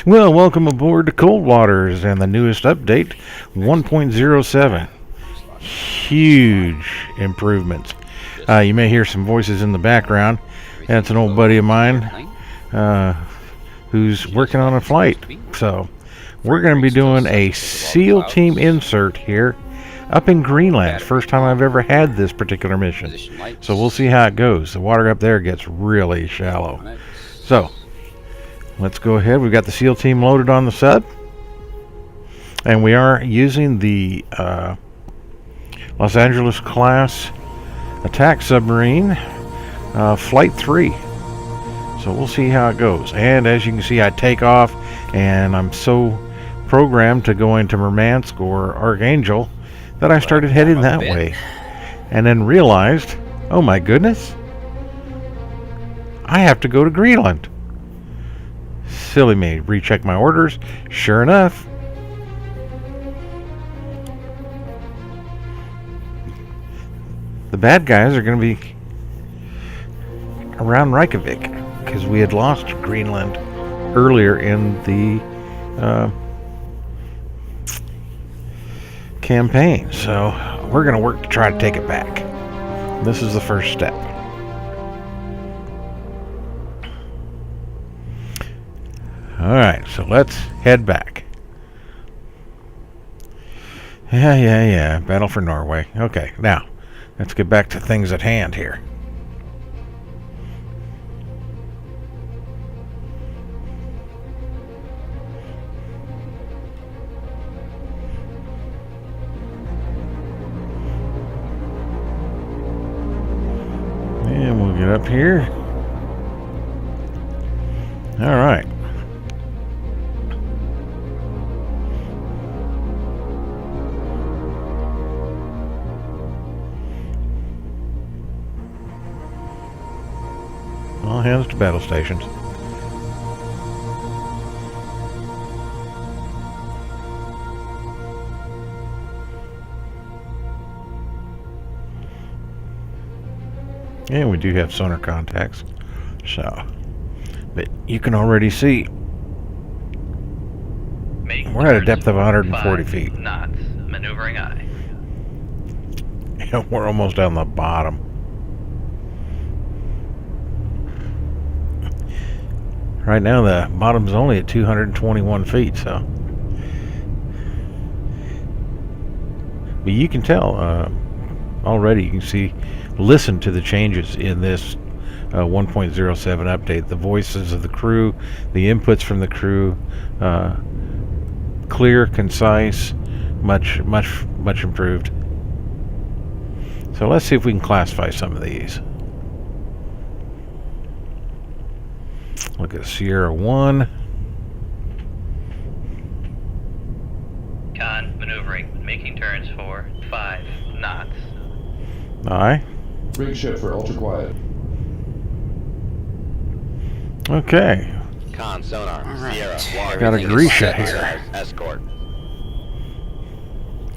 Well, welcome aboard to Cold Waters and the newest update, 1.07. Huge improvements. You may hear some voices in the background. That's an old buddy of mine who's working on a flight. So we're going to be doing a SEAL team insert here up in Greenland. First time I've ever had this particular mission. So we'll see how it goes. The water up there gets really shallow. So let's go ahead. We've got the SEAL team loaded on the sub. And we are using the Los Angeles class attack submarine, Flight 3. So we'll see how it goes. And as you can see, I take off, and I'm so programmed to go into Murmansk or Archangel that I started heading that way. And then realized, oh my goodness, I have to go to Greenland. Silly me. Recheck my orders. Sure enough, the bad guys are going to be around Reykjavik because we had lost Greenland earlier in the campaign. So we're going to work to try to take it back. This is the first step. Alright, so let's head back. Yeah. Battle for Norway. Okay, now let's get back to things at hand here. And we'll get up here. All right. All hands to battle stations. And we do have sonar contacts. So, but you can already see we're at a depth of 140 feet. Knots. Maneuvering eye. And we're almost down the bottom. Right now the bottom's only at 221 feet, so. But you can tell already, you can see, listen to the changes in this 1.07 update. The voices of the crew, the inputs from the crew, clear, concise, much improved. So let's see if we can classify some of these. Look at Sierra 1. Con, maneuvering, making turns for 5 knots. Aye. Rig ship for ultra quiet. Okay. Con sonar. Right. Sierra. Water. Got a Grisha here. Escort.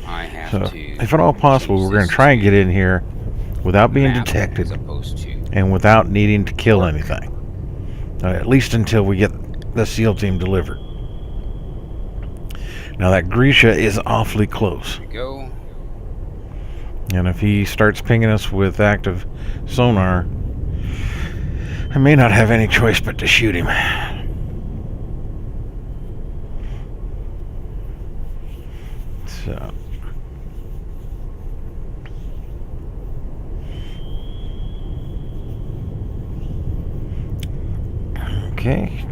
I have So, to. if at all possible, we're going to try and get in here without being map detected as opposed to. and without needing to kill anything. At least until we get the SEAL team delivered. Now that Grisha is awfully close. There we go. And if he starts pinging us with active sonar, I may not have any choice but to shoot him. So. Okay.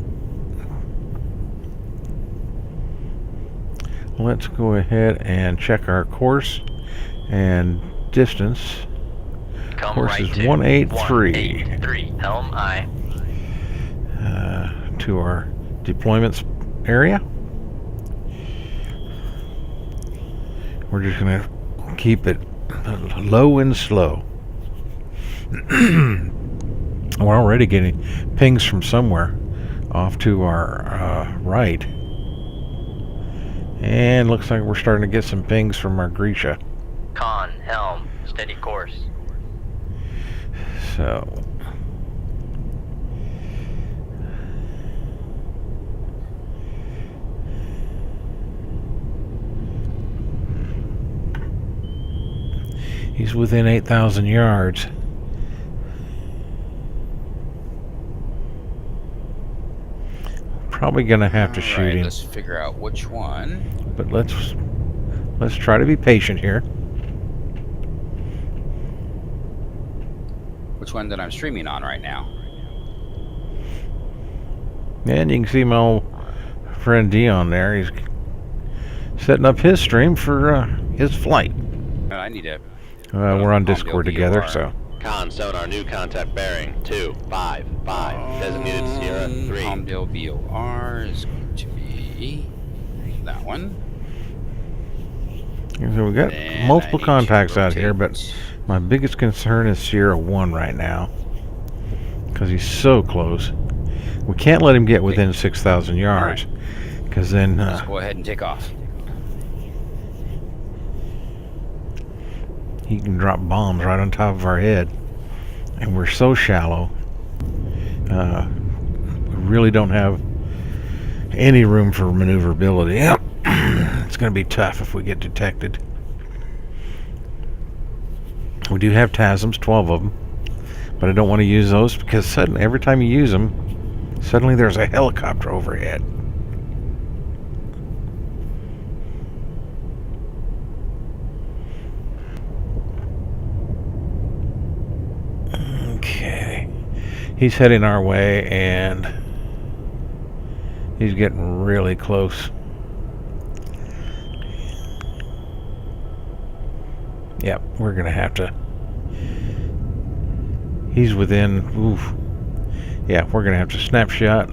Let's go ahead and check our course and distance. Come Course right is to 183. 183. Helm eye. To our deployments area. We're just going to keep it low and slow. We're already getting pings from somewhere off to our right. And looks like we're starting to get some pings from our Grisha. Con, helm, steady course. So He's within 8,000 yards. Probably gonna have to shoot him. Let's figure out which one. But let's try to be patient here. Which one that I'm streaming on right now? And you can see my old friend Dion there. He's setting up his stream for his flight. I need to. We're on Discord together, so. Con sonar, new contact bearing 255. Designated Sierra 3. Palmdale BOR is going to be that one. So we got And multiple I need contacts to out here, but rotate. my biggest concern is Sierra 1 right now. Because he's so close. We can't let him get within 6,000 yards. Because then Let's go ahead and take off. he can drop bombs right on top of our head. And we're so shallow. We really don't have any room for maneuverability. It's going to be tough if we get detected. We do have TASMs, 12 of them. But I don't want to use those because suddenly, every time you use them, suddenly there's a helicopter overhead. Okay. He's heading our way and he's getting really close. Yep, we're going to have to. He's within, oof. Yeah, we're going to have to snapshot.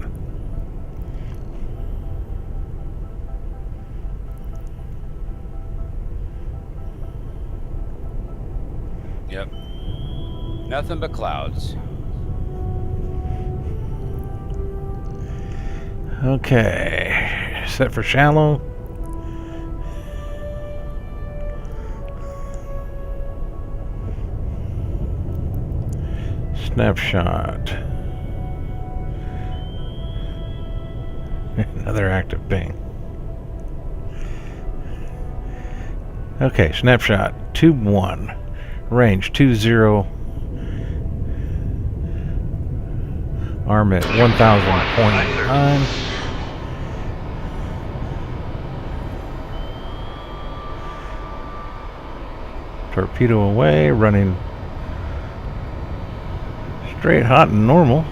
Yep. Nothing but clouds. Okay. Set for shallow. Snapshot. Another active ping. Okay, snapshot. Tube 1. Range 20. Arm at 1,000.9. Torpedo away, running straight, hot, and normal.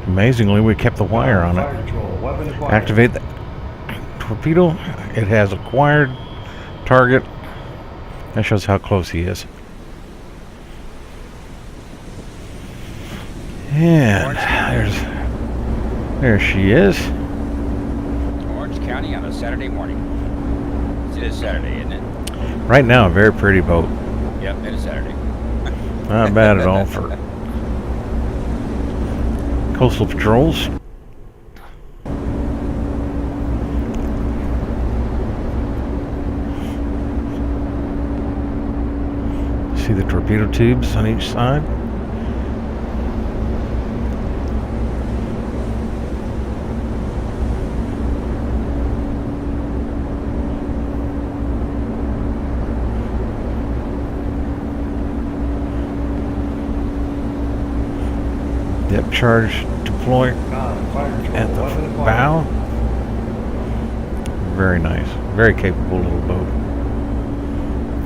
Amazingly, we kept the wire on it. Activate the torpedo. It has acquired target. That shows how close he is. And there she is. Orange County on a Saturday morning. It is Saturday, isn't it? Right now, a very pretty boat. Yep, it is Saturday. Not bad at all for coastal patrols. See the torpedo tubes on each side. Depth charge deploy at the bow. Very nice. Very capable little boat.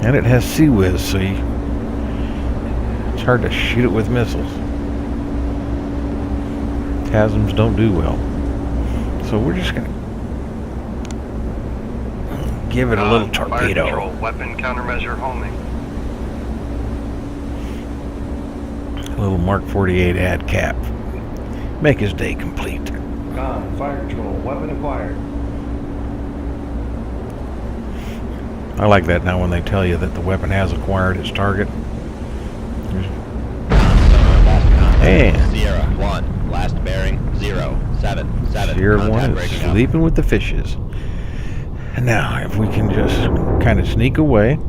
And it has sea whiz, so it's hard to shoot it with missiles. TASMs don't do well. So we're just going to give it a little torpedo. Fire control, weapon countermeasure homing. A little Mark 48 ad cap. Make his day complete. Fire control, weapon acquired. I like that now when they tell you that the weapon has acquired its target. And Sierra 1, last bearing 077. Sierra Contact 1 is breaking up. sleeping with the fishes. And now, if we can just kind of sneak away.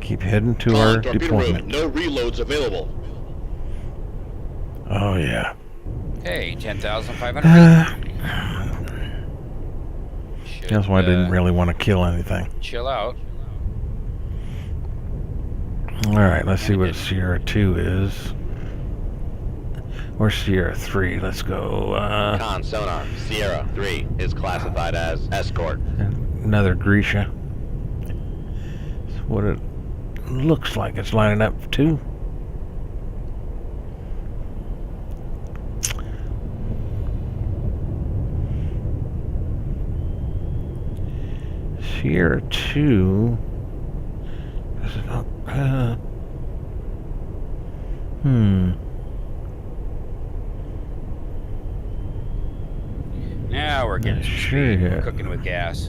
Keep heading to our Torpedo deployment. room, no reloads available. Oh yeah. Okay, 10,500 feet. Should, That's why I didn't really want to kill anything. chill out. Alright, let's see what Sierra 2 is. Or Sierra 3. Let's go. Con sonar, Sierra 3 is classified as escort. Another Grisha. That's what it looks like it's lining up to. Sierra 2. Is it not, Now we're getting some Sure, speed. yeah. We're cooking with gas.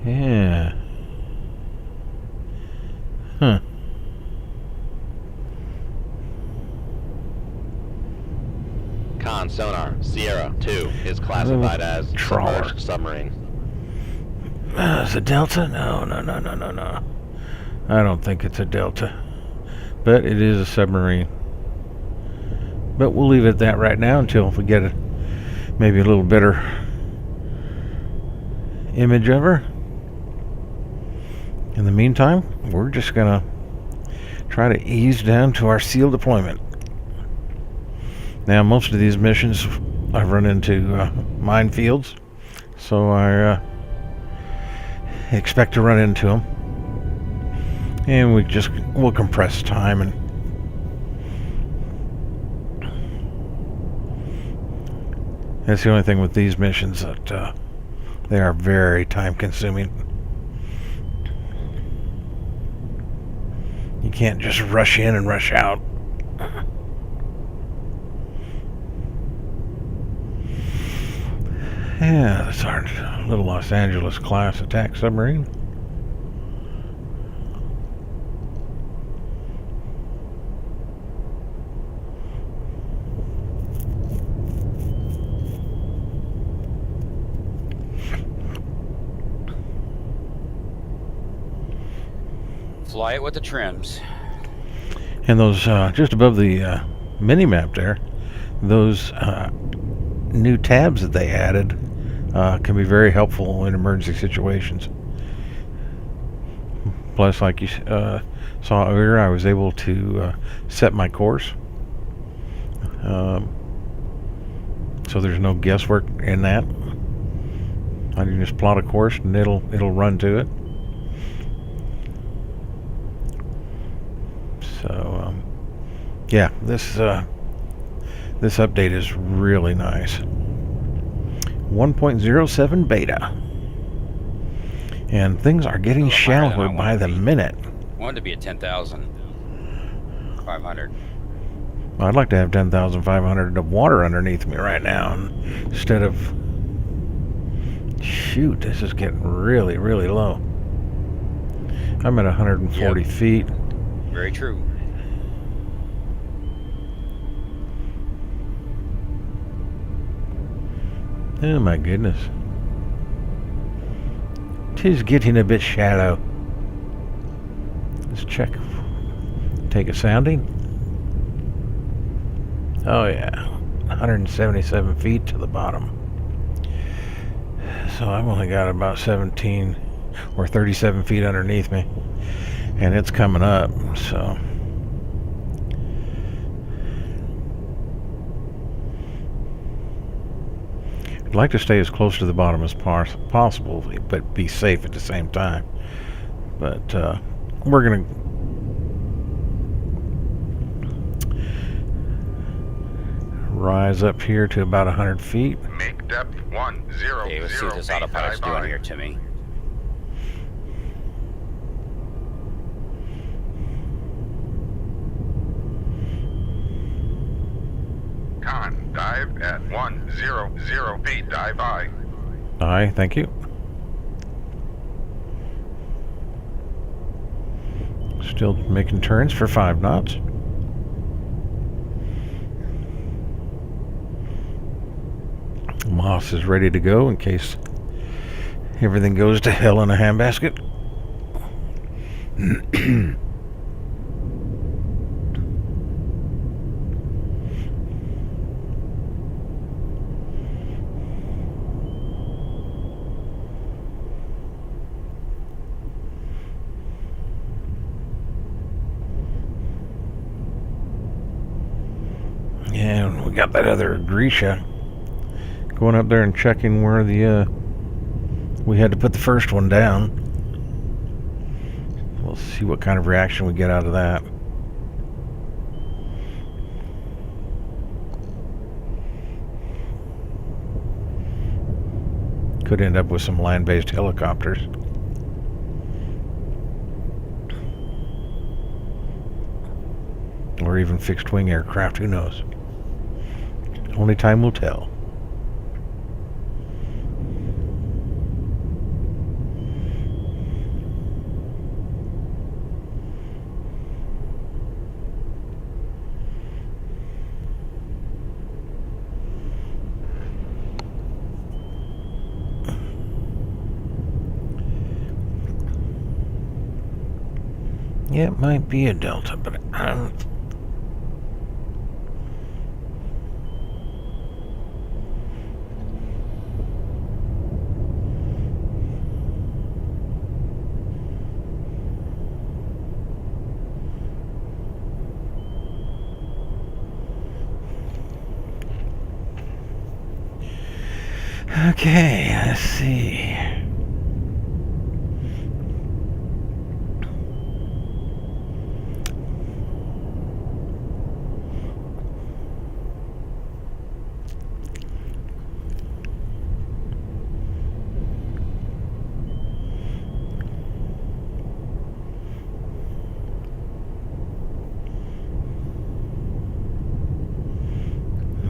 Yeah. Huh. Con sonar, Sierra 2 is classified as Trawler. submerged submarine. Is it Delta? No. I don't think it's a Delta. But it is a submarine. But we'll leave it at that right now until we get maybe a little better image of her. In the meantime, we're just going to try to ease down to our SEAL deployment. Now, most of these missions I've run into minefields, so I expect to run into them. And we'll compress time, and that's the only thing with these missions, that they are very time consuming. You can't just rush in and rush out. Yeah, that's our little Los Angeles class attack submarine. Fly it with the trims. And those, just above the mini-map there, those new tabs that they added can be very helpful in emergency situations. Plus, like you saw earlier, I was able to set my course. So there's no guesswork in that. I can just plot a course and it'll run to it. So yeah, this update is really nice. 1.07 beta, and things are getting shallower by the minute. I wanted to be at 10,500. I'd like to have 10,500 of water underneath me right now instead of. Shoot, this is getting really, really low. I'm at 140 feet. Very true. Oh my goodness. Tis getting a bit shallow. Let's check. Take a sounding. Oh yeah. 177 feet to the bottom. So I've only got about 17 or 37 feet underneath me. And it's coming up, so. I'd like to stay as close to the bottom as possible, but be safe at the same time. But we're going to rise up here to about 100 feet. Make depth 100 Okay, let's see what this feet, autopilot's dive doing on. here to me. Con, dive at 100 feet, dive high. Aye, thank you. Still making turns for 5 knots. Moss is ready to go in case Everything goes to hell in a handbasket. Yeah, we got that other Grisha going up there and checking where the we had to put the first one down. We'll see what kind of reaction we get out of that. Could end up with some land-based helicopters. Or even fixed-wing aircraft, who knows? Only time will tell. Yeah, it might be a Delta, but I don't... Okay, let's see.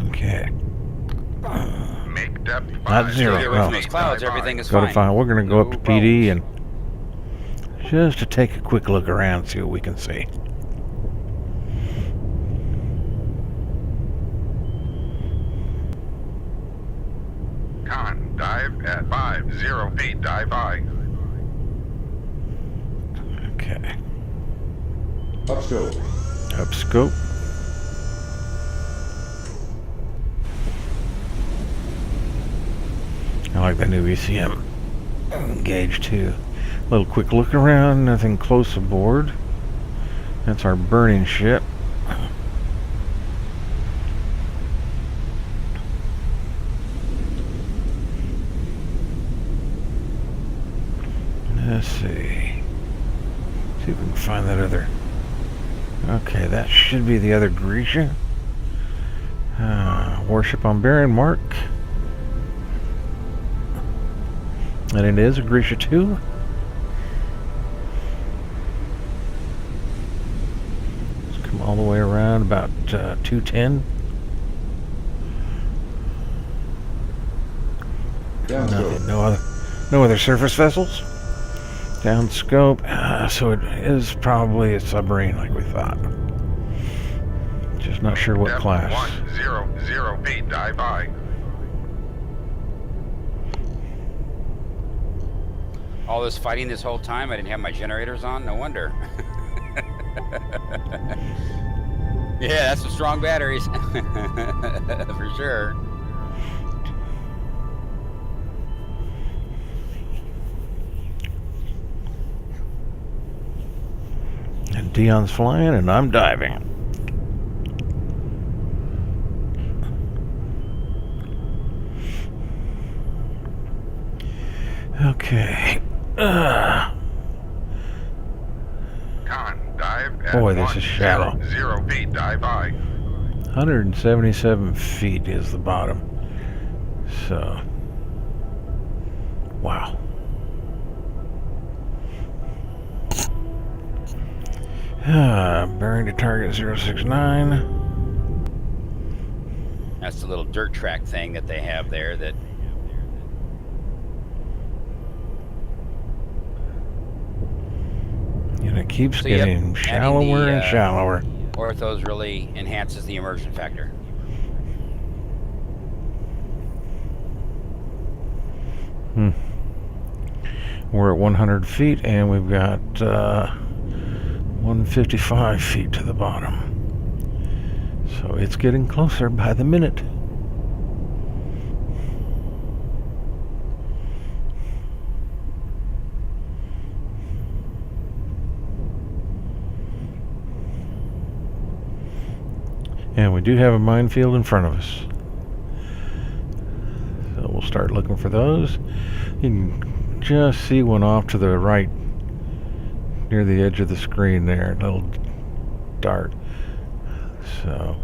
Okay. Make depth Not 5. zero. Get away from No. those clouds, everything is Go to fine. fine. We're going to go No up to PD problems. and just to take a quick look around, see what we can see. Con, dive at 50 feet, dive I. Okay. Up scope. Up scope. I like the new ECM gauge too. A little quick look around, nothing close aboard. That's our burning ship. Let's see. See if we can find that other. Okay, that should be the other Grisha. Warship on bearing mark. And it is a Grisha 2. Let's come all the way around about 210. Down scope. No other surface vessels. Down scope. So it is probably a submarine like we thought. Just not sure what Depth class. 100 feet, dive I. All this fighting this whole time, I didn't have my generators on. No wonder. Yeah, that's some strong batteries. For sure. And Dion's flying and I'm diving. Okay. Con, dive at Boy, this is shallow. 100 feet, dive I. 177 feet is the bottom. So, wow. Bearing to target 069. That's the little dirt track thing that they have there that And it keeps So, yep, getting adding shallower the, and shallower. orthos really enhances the immersion factor. We're at 100 feet, and we've got 155 feet to the bottom. So it's getting closer by the minute. And we do have a minefield in front of us. So we'll start looking for those. You can just see one off to the right near the edge of the screen there, a little dart. So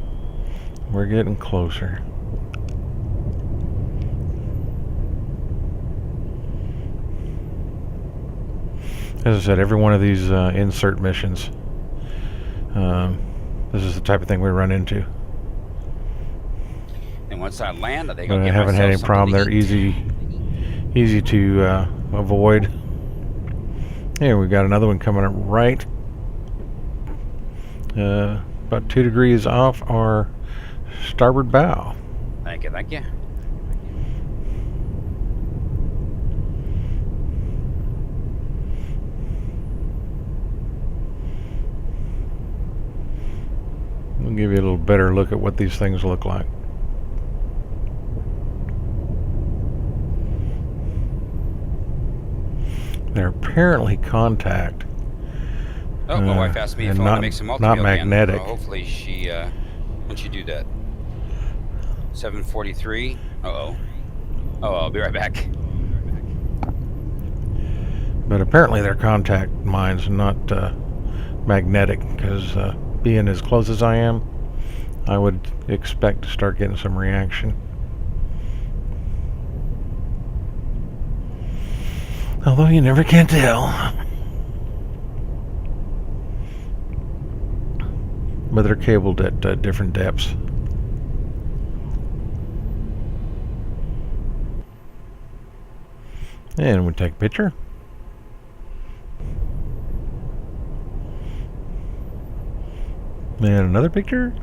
we're getting closer. As I said, every one of these insert missions, this is the type of thing we run into. And once I land, are they But going I to haven't had any problem. They're easy to avoid. Here we got another one coming up right, about 2 degrees off our starboard bow. Thank you, thank you. We'll give you a little better look at what these things look like. They're apparently contact. Oh, my wife asked me if and I want not- to make some not multi-meal magnetic. again. Hopefully she, once you do that. 7:43. Uh-oh. Oh, I'll be right back. But apparently they're contact mines, not magnetic, because being as close as I am, I would expect to start getting some reaction. Although you never can tell. But they're cabled at different depths. And we take a picture. And another picture.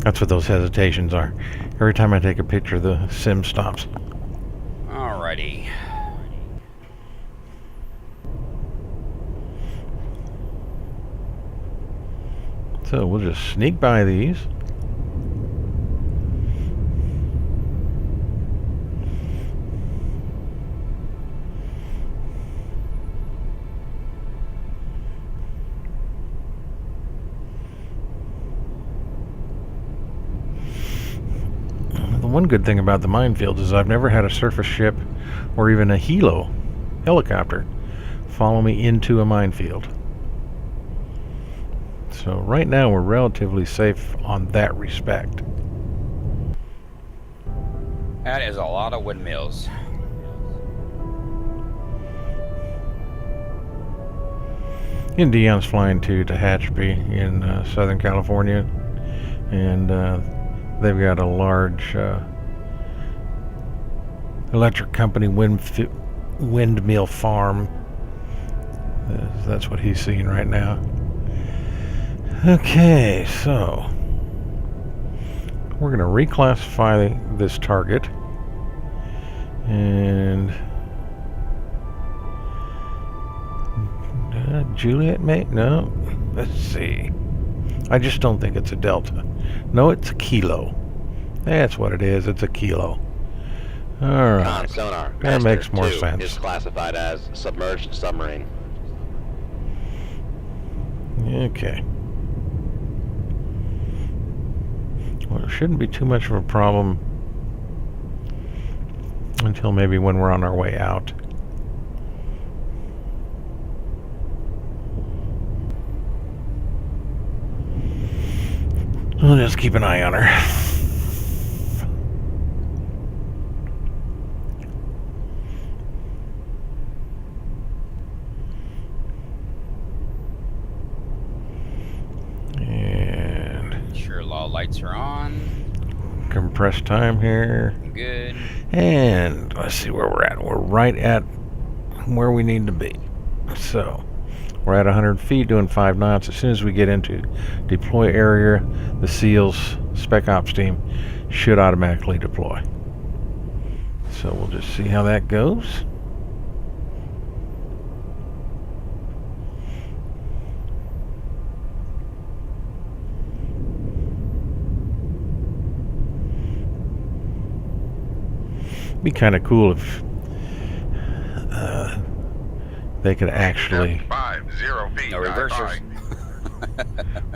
That's what those hesitations are. Every time I take a picture, the sim stops. Alrighty. So we'll just sneak by these. The one good thing about the minefields is I've never had a surface ship or even a helicopter follow me into a minefield. So right now we're relatively safe on that respect. That is a lot of windmills. And Dion's flying to Tehachapi in Southern California, and they've got a large electric company windmill farm. That's what he's seeing right now. Okay, so we're going to reclassify this target, and Juliet, mate? No. Let's see. I just don't think it's a Delta. No, it's a Kilo. That's what it is. It's a Kilo. All right. Sonar. That Master makes more 2 sense. is classified as submerged submarine. Okay. Well, it shouldn't be too much of a problem until maybe when we're on our way out. We'll just keep an eye on her. And Sure, all lights are on. compress time here. Good. And let's see where we're at. We're right at where we need to be. So we're at 100 feet doing 5 knots. As soon as we get into deploy area, the SEALs SpecOps team should automatically deploy. So we'll just see how that goes. Be kind of cool if they could actually 50 feet. No reversers.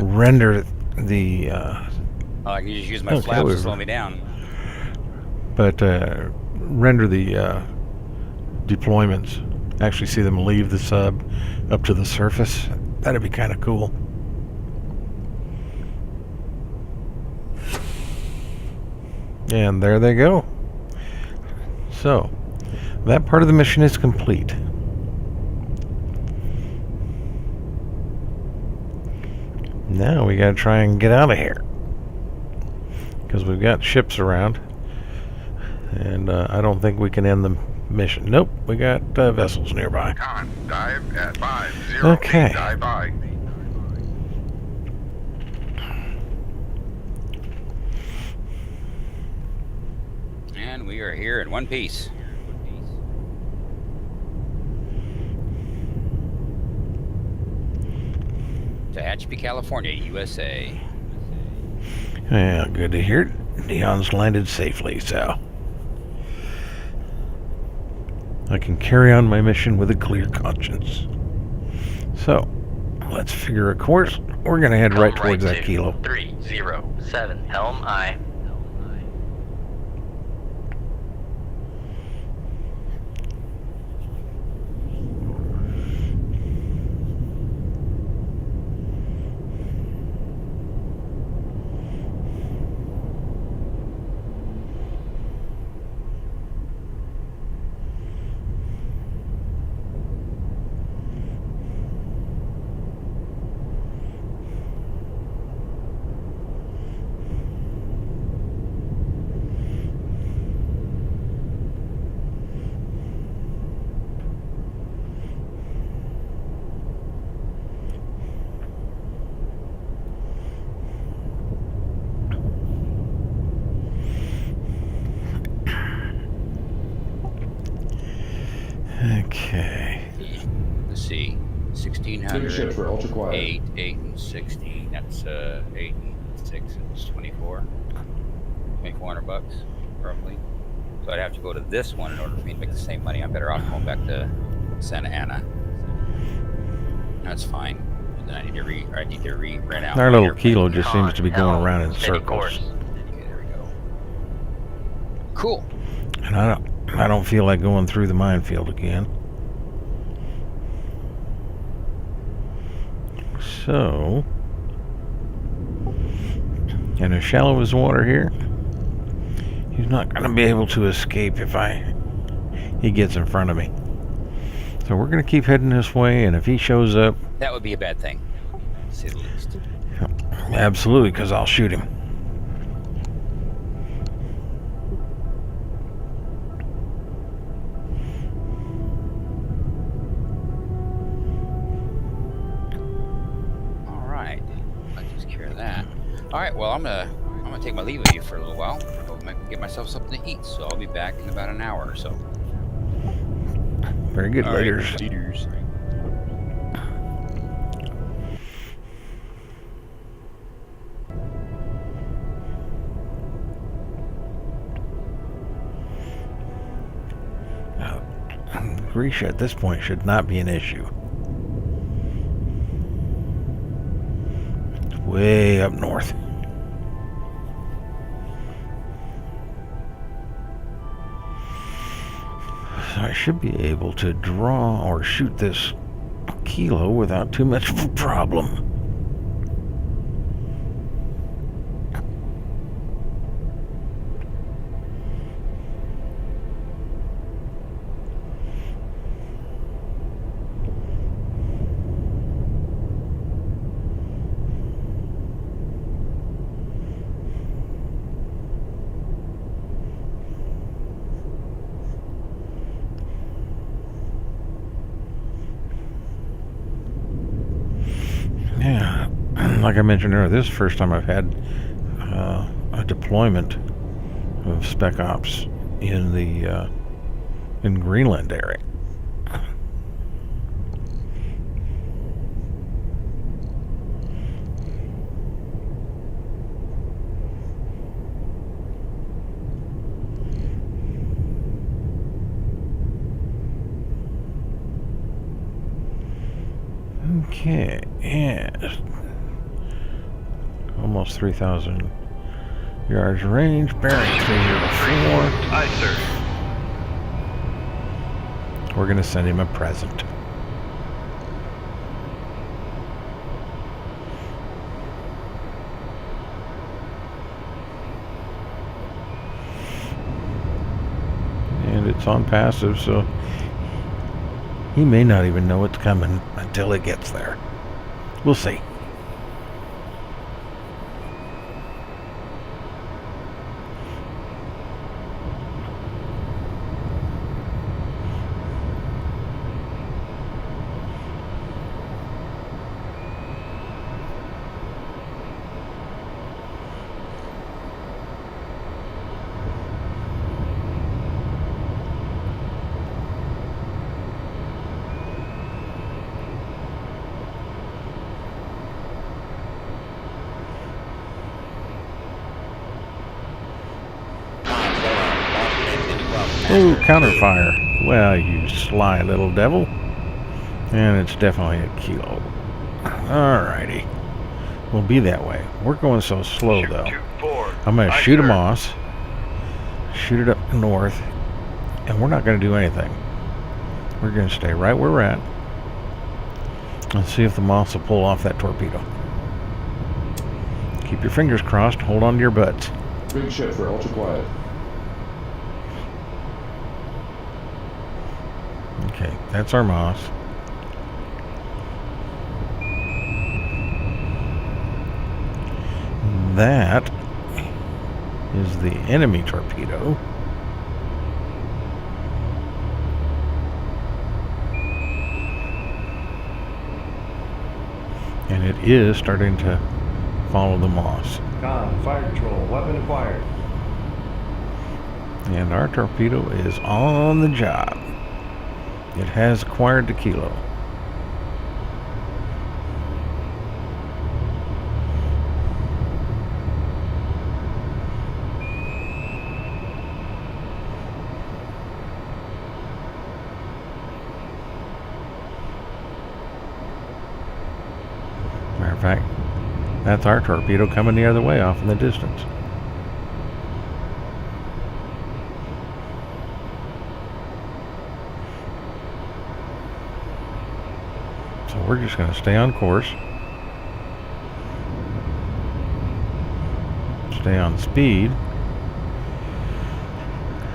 render the Oh, I can just use my Okay, flaps to we've- slow me down. but render the deployments, actually see them leave the sub up to the surface. That'd be kind of cool. And there they go. So that part of the mission is complete. Now we gotta try and get out of here, because we've got ships around, and I don't think we can end the mission. Nope, we got vessels nearby. Con, dive at 50 Okay. feet. Dive by. And we are here in one piece. Tehachapi, California, USA. Yeah, good to hear. Dion's landed safely, so I can carry on my mission with a clear conscience. So let's figure a course. We're gonna head right towards that kilo. 307 Helm I. Okay. Let's see. Clear 1600. ships for ultra quiet. 8 and 16. That's 8 and 6 is 24. 2,400 bucks, roughly. So I'd have to go to this one in order for me to make the same money. I'm better off going back to Santa Ana. That's fine. And then I need to rent out. Our my little airplane. kilo just seems to be going Helm, around in steady circles. course. Okay, there we go. Cool. And I don't feel like going through the minefield again. So, and as shallow as water here, he's not going to be able to escape if he gets in front of me. So we're going to keep heading this way, and if he shows up, That would be a bad thing, to say the least. absolutely, because I'll shoot him. All right. Let's just care of that. All right. Well, I'm gonna take my leave of you for a little while. Go get myself something to eat. So I'll be back in about an hour or so. Very good, All right, ladies. leaders. Grisha at this point should not be an issue. It's way up north. So I should be able to draw or shoot this kilo without too much of a problem. Yeah, like I mentioned earlier, this is the first time I've had a deployment of SpecOps in the in Greenland area. Okay, yes. Almost 3,000 yards range. Bearing 304. Aye, sir. We're going to send him a present. And it's on passive, so he may not even know it's coming until it gets there. We'll see. Oh, counterfire. Well, you sly little devil. And it's definitely a kilo. Alrighty. We'll be that way. We're going so slow, though. I'm going to shoot him off. Shoot it up north. And we're not going to do anything. We're going to stay right where we're at. And see if the Moss will pull off that torpedo. Keep your fingers crossed. Hold on to your butts. Big ship for ultra quiet. Okay, that's our Moss. That is the enemy torpedo. And it is starting to follow the Moss. Con, fire control, weapon acquired. And our torpedo is on the job. It has acquired the kilo. Matter of fact, that's our torpedo coming the other way off in the distance. So we're just going to stay on course. Stay on speed.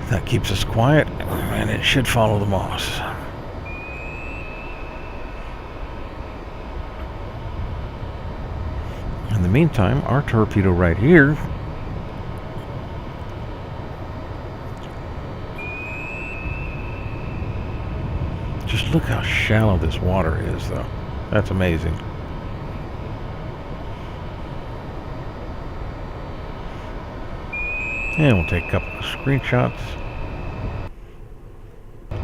That keeps us quiet, and it should follow the Moss. In the meantime, our torpedo right here just look how shallow this water is, though. That's amazing. And we'll take a couple of screenshots.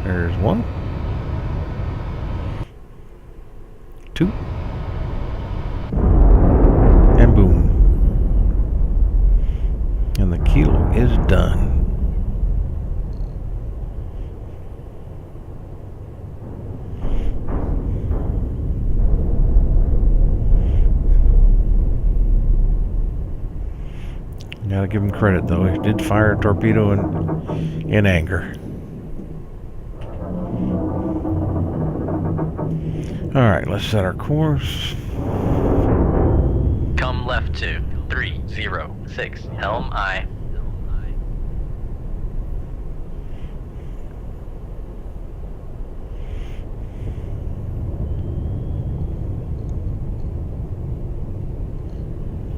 There's one. 2. And boom. And the kilo is done. Gotta give him credit, though. He did fire a torpedo in anger. Alright, let's set our course. Come left to 306, helm aye.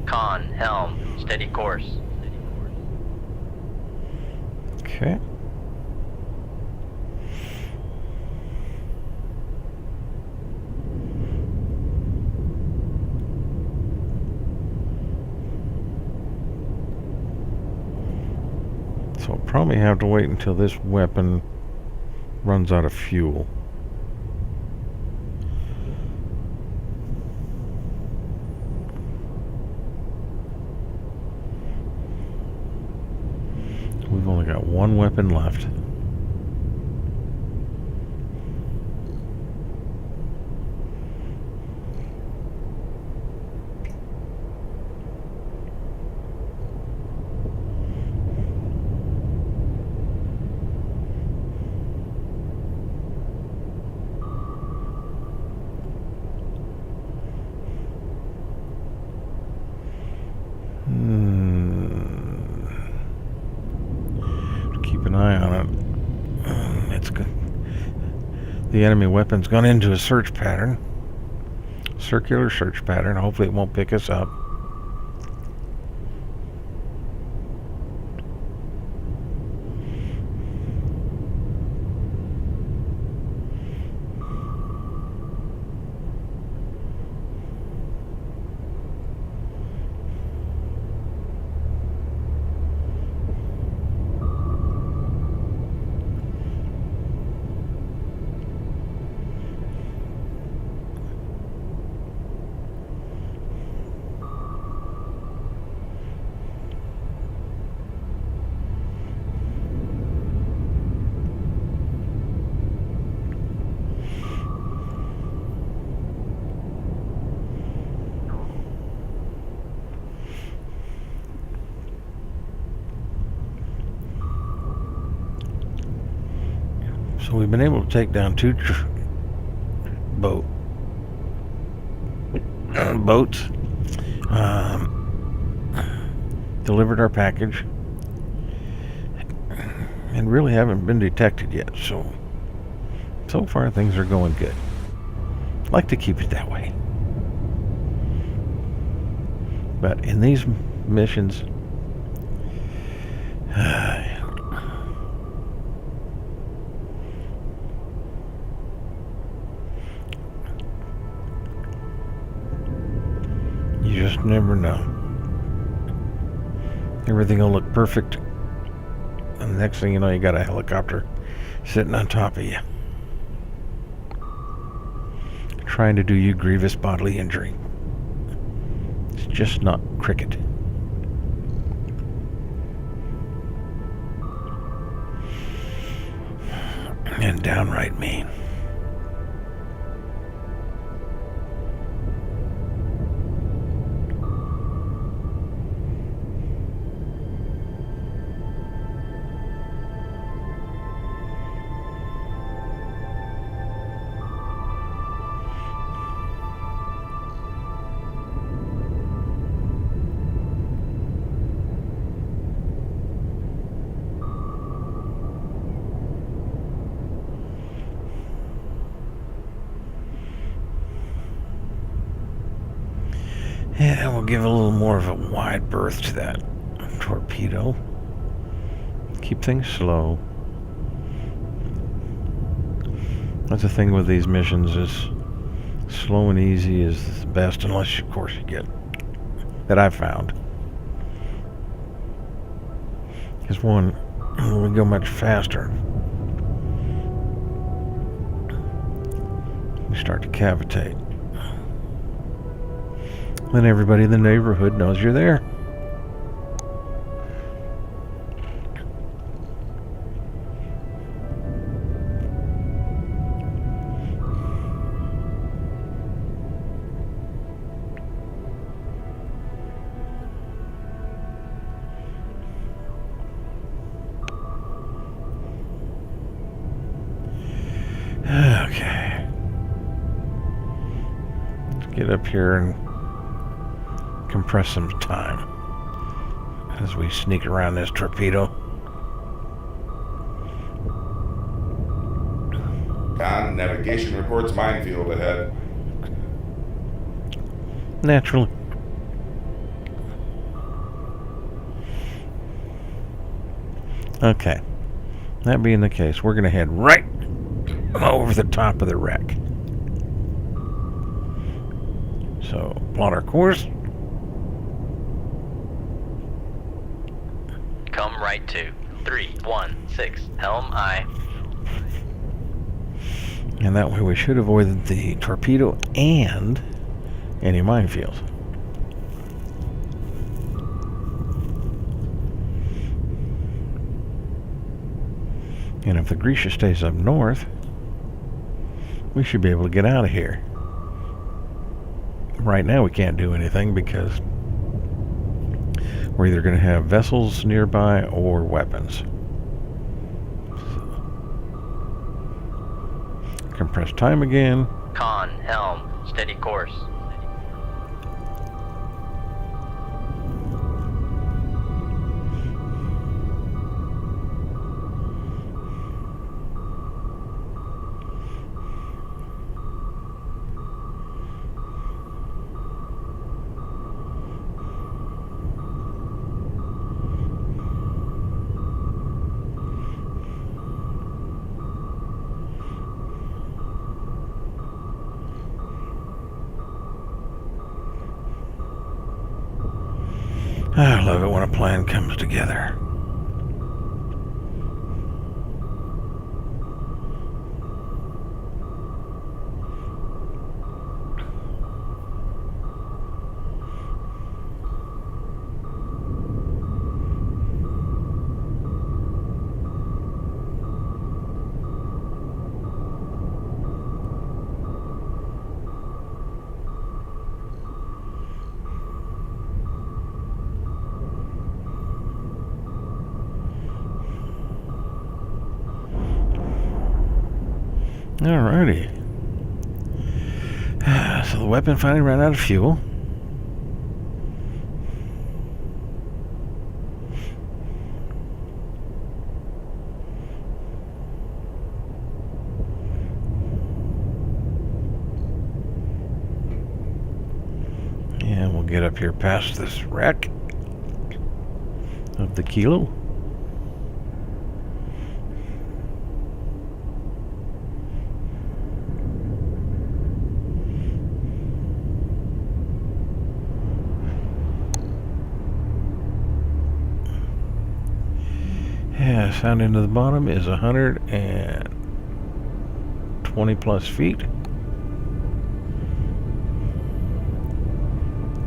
Con, helm, steady course. Okay. probably have to wait until this weapon runs out of fuel. We've only got one weapon left. Keep an eye on it. It's good. The enemy weapon's gone into a search pattern. Circular search pattern. Hopefully it won't pick us up. So we've been able to take down two boats. Delivered our package. And really haven't been detected yet. So far things are going good. Like to keep it that way. But in these missions, you just never know. Everything will look perfect, and the next thing you know, you got a helicopter sitting on top of you, trying to do you grievous bodily injury. It's just not cricket. And downright mean. Yeah, we'll give a little more of a wide berth to that torpedo. Keep things slow. That's the thing with these missions, is slow and easy is the best, unless of course you get that I've found. Because one, we go much faster. We start to cavitate. Then everybody in the neighborhood knows you're there. Okay. Let's get up here and compress some time as we sneak around this torpedo. Con, navigation reports minefield ahead. Naturally. Okay. That being the case, we're going to head right over the top of the wreck. So, plot our course. Come right to. 316, helm aye. And that way we should avoid the torpedo and any minefields. And if the Grisha stays up north, we should be able to get out of here. Right now we can't do anything because we're either going to have vessels nearby or weapons. Compress time again. Con, helm, steady course. I love it when a plan comes together. Alrighty. So the weapon finally ran out of fuel. And we'll get up here past this wreck of the Kilo. Yeah, sound into the bottom is 120 plus feet.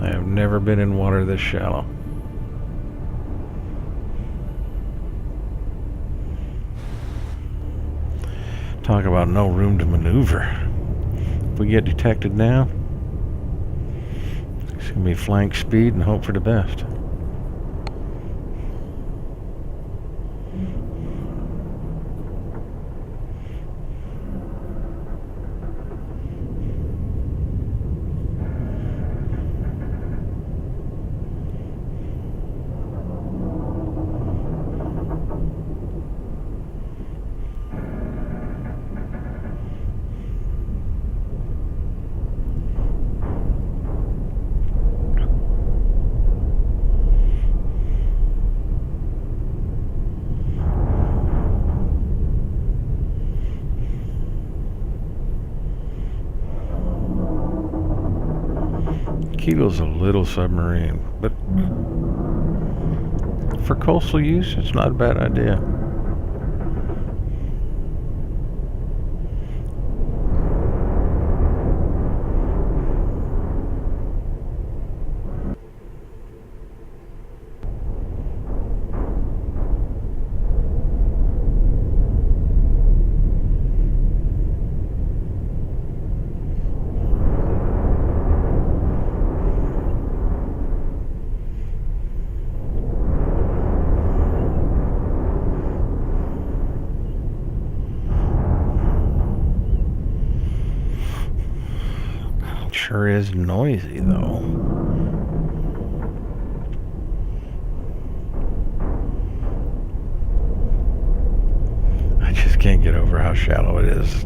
I have never been in water this shallow. Talk about no room to maneuver. If we get detected now, it's going to be flank speed and hope for the best. Kilo's a little submarine, but for coastal use, it's not a bad idea. Sure is noisy though. I just can't get over how shallow it is.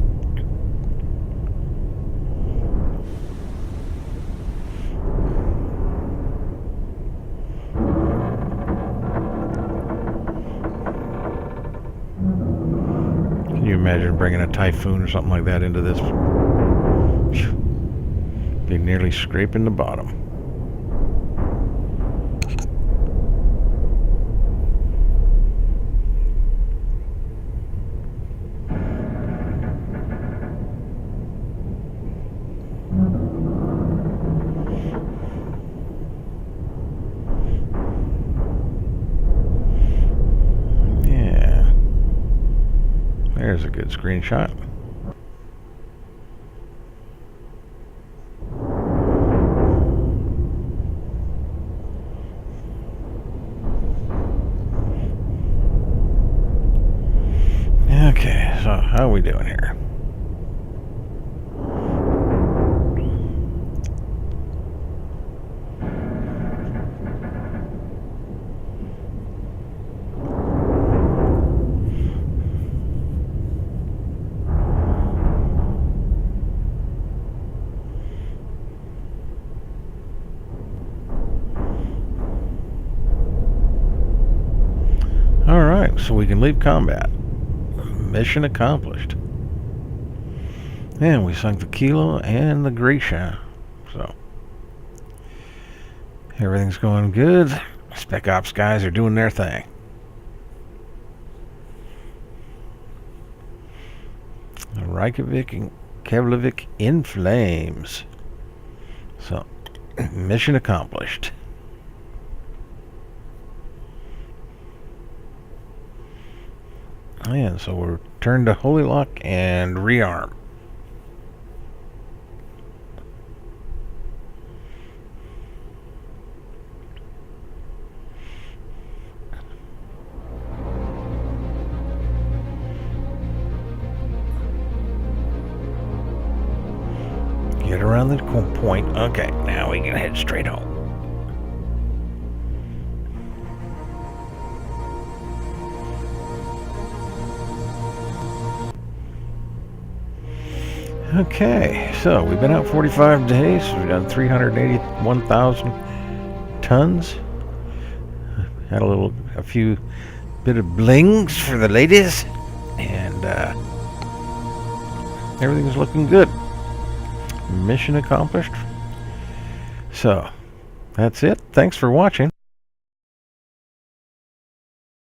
Can you imagine bringing a typhoon or something like that into this? Be nearly scraping the bottom. There's a good screenshot. Okay, so how are we doing here? Alright, so we can leave combat. Mission accomplished. And we sunk the Kilo and the Grisha. So everything's going good. SpecOps guys are doing their thing. Reykjavik and Keflavik in flames. So mission accomplished. And so we're turned to Holy Lock and rearm. Get around the point. Okay, now we can head straight home. Okay, so we've been out 45 days. We've done 381,000 tons. Had a few bit of blings for the ladies, and everything's looking good. Mission accomplished. So that's it. Thanks for watching.